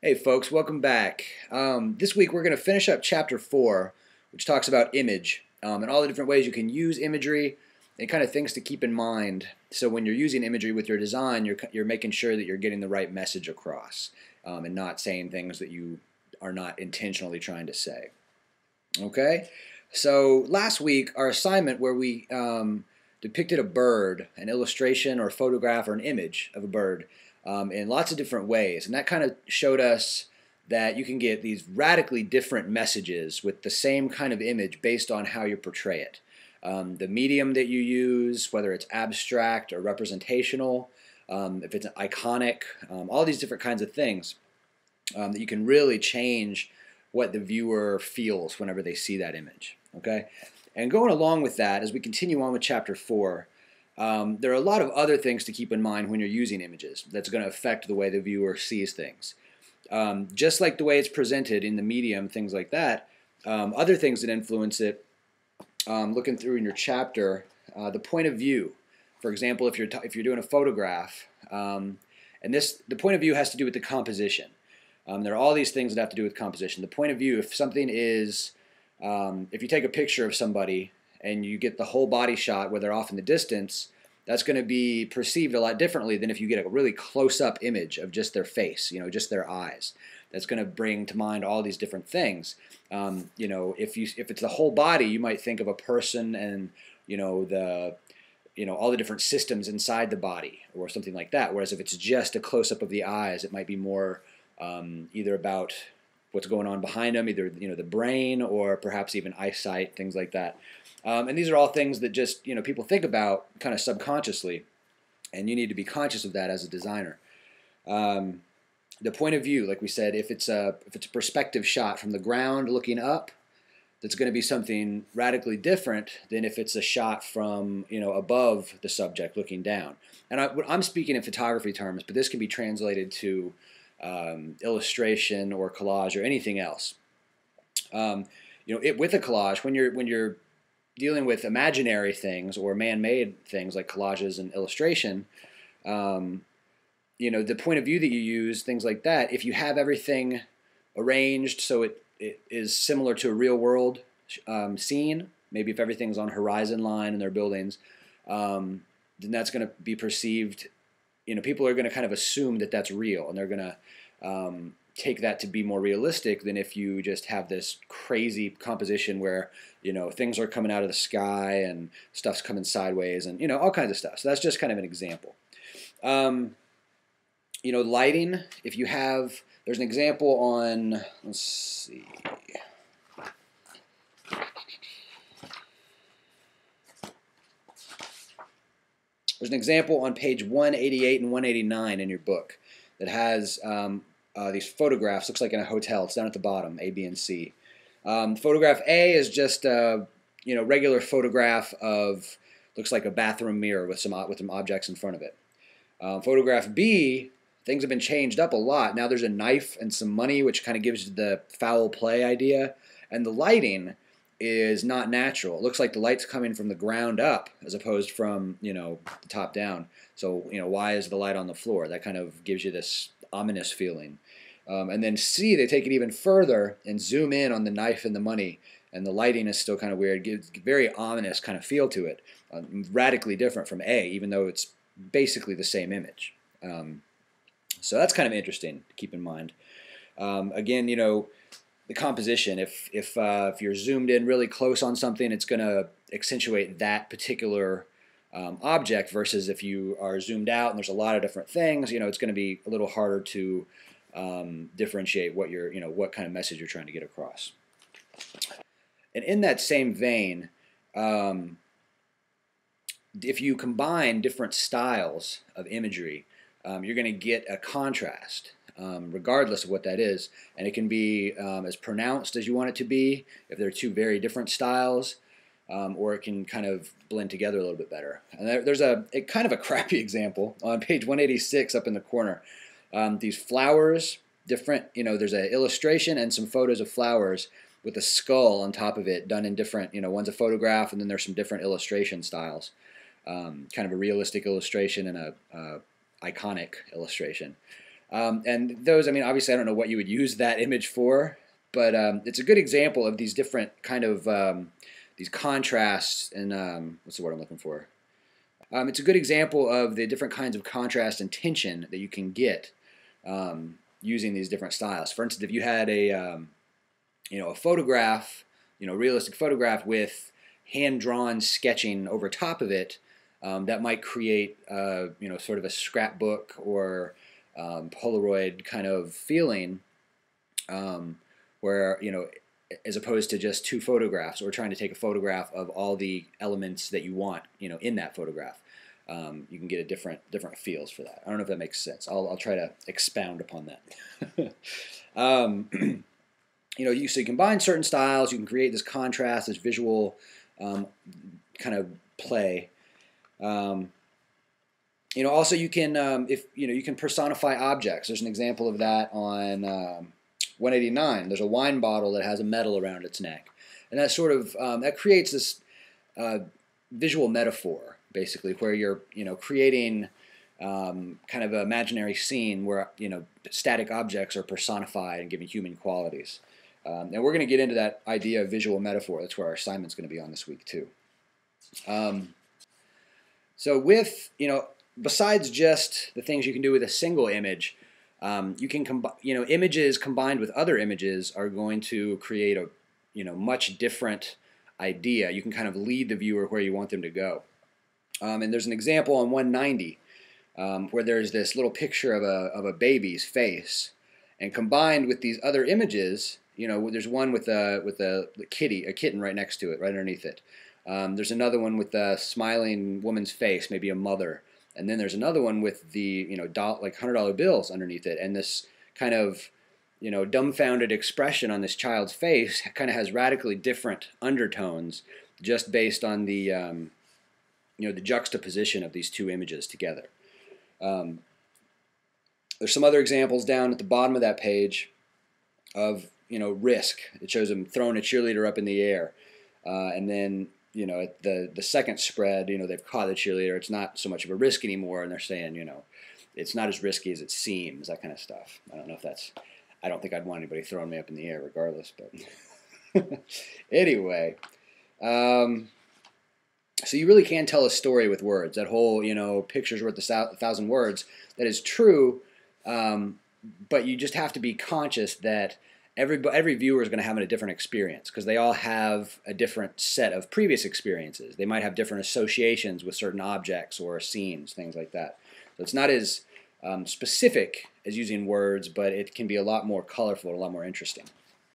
Hey folks, welcome back. This week we're going to finish up chapter 4, which talks about image and all the different ways you can use imagery and kind of things to keep in mind. So when you're using imagery with your design, you're making sure that you're getting the right message across and not saying things that you are not intentionally trying to say. Okay? So last week our assignment where we depicted a bird, an illustration or a photograph or an image of a bird, in lots of different ways. And that kind of showed us that you can get these radically different messages with the same kind of image based on how you portray it. The medium that you use, whether it's abstract or representational, if it's iconic, all these different kinds of things that you can really change what the viewer feels whenever they see that image. Okay? And going along with that, as we continue on with chapter 4, there are a lot of other things to keep in mind when you're using images that's going to affect the way the viewer sees things. Just like the way it's presented in the medium, things like that, other things that influence it, looking through in your chapter, the point of view. For example, if you're doing a photograph, and the point of view has to do with the composition. There are all these things that have to do with composition. The point of view, if something is, if you take a picture of somebody and you get the whole body shot where they're off in the distance, that's going to be perceived a lot differently than if you get a really close-up image of just their face, just their eyes. That's going to bring to mind all these different things. If it's the whole body, you might think of a person and all the different systems inside the body or something like that. Whereas if it's just a close-up of the eyes, it might be more either about what's going on behind them, either the brain or perhaps even eyesight, things like that. And these are all things that just people think about kind of subconsciously, and you need to be conscious of that as a designer. The point of view, like we said, if it's a perspective shot from the ground looking up, that's going to be something radically different than if it's a shot from above the subject looking down. And I'm speaking in photography terms, but this can be translated to illustration or collage or anything else. With a collage, when you're dealing with imaginary things or man-made things like collages and illustration, the point of view that you use, things like that, if you have everything arranged so it is similar to a real-world scene, maybe if everything's on horizon line and they're buildings, then that's going to be perceived, people are going to kind of assume that that's real, and they're going to take that to be more realistic than if you just have this crazy composition where things are coming out of the sky and stuff's coming sideways and all kinds of stuff. So that's just kind of an example. Lighting. If you have, there's an example on. Let's see. There's an example on page 188 and 189 in your book that has these photographs. Looks like in a hotel. It's down at the bottom, A, B, and C. Photograph A is just a regular photograph of, looks like a bathroom mirror with some objects in front of it. Photograph B, things have been changed up a lot. Now there's a knife and some money, which kind of gives you the foul play idea. And the lighting is not natural. It looks like the light's coming from the ground up as opposed from the top down. So why is the light on the floor? That kind of gives you this ominous feeling. And then C, they take it even further and zoom in on the knife and the money, and the lighting is still kind of weird. It gives a very ominous kind of feel to it, radically different from A, even though it's basically the same image. So that's kind of interesting to keep in mind. Again, the composition. If you're zoomed in really close on something, it's going to accentuate that particular object, versus if you are zoomed out and there's a lot of different things, it's going to be a little harder to differentiate what what kind of message you're trying to get across. And in that same vein, if you combine different styles of imagery, you're going to get a contrast, regardless of what that is, and it can be as pronounced as you want it to be if they're two very different styles. Or it can kind of blend together a little bit better. And there's a kind of a crappy example on page 186 up in the corner. These flowers, different, there's an illustration and some photos of flowers with a skull on top of it, done in different, one's a photograph and then there's some different illustration styles. Kind of a realistic illustration and a iconic illustration. And those, I mean, obviously I don't know what you would use that image for, but it's a good example of these different kind of these contrasts and what's the word I'm looking for? It's a good example of the different kinds of contrast and tension that you can get using these different styles. For instance, if you had a a photograph, realistic photograph with hand-drawn sketching over top of it, that might create sort of a scrapbook or Polaroid kind of feeling, where as opposed to just two photographs or trying to take a photograph of all the elements that you want in that photograph. You can get a different feels for that. I don't know if that makes sense. I'll try to expound upon that. So you combine certain styles, you can create this contrast, this visual kind of play. Also you can you can personify objects. There's an example of that on 189. There's a wine bottle that has a medal around its neck, and that sort of that creates this visual metaphor, basically, where you're creating kind of an imaginary scene where static objects are personified and given human qualities. And we're going to get into that idea of visual metaphor. That's where our assignment's going to be on this week too. So with besides just the things you can do with a single image, you can images combined with other images are going to create a much different idea. You can kind of lead the viewer where you want them to go. And there's an example on 190 where there's this little picture of a baby's face, and combined with these other images, there's one with a kitten right next to it, right underneath it. There's another one with a smiling woman's face, maybe a mother, and then there's another one with the like $100 bills underneath it, and this kind of dumbfounded expression on this child's face kind of has radically different undertones just based on the the juxtaposition of these two images together. There's some other examples down at the bottom of that page of risk. It shows them throwing a cheerleader up in the air, and then at the second spread, they've caught the cheerleader. It's not so much of a risk anymore, and they're saying it's not as risky as it seems. That kind of stuff. I don't know if that's. I don't think I'd want anybody throwing me up in the air, regardless. But anyway. So you really can tell a story with words. That whole, picture's worth 1,000 words. That is true, but you just have to be conscious that every viewer is going to have a different experience because they all have a different set of previous experiences. They might have different associations with certain objects or scenes, things like that. So it's not as specific as using words, but it can be a lot more colorful, a lot more interesting.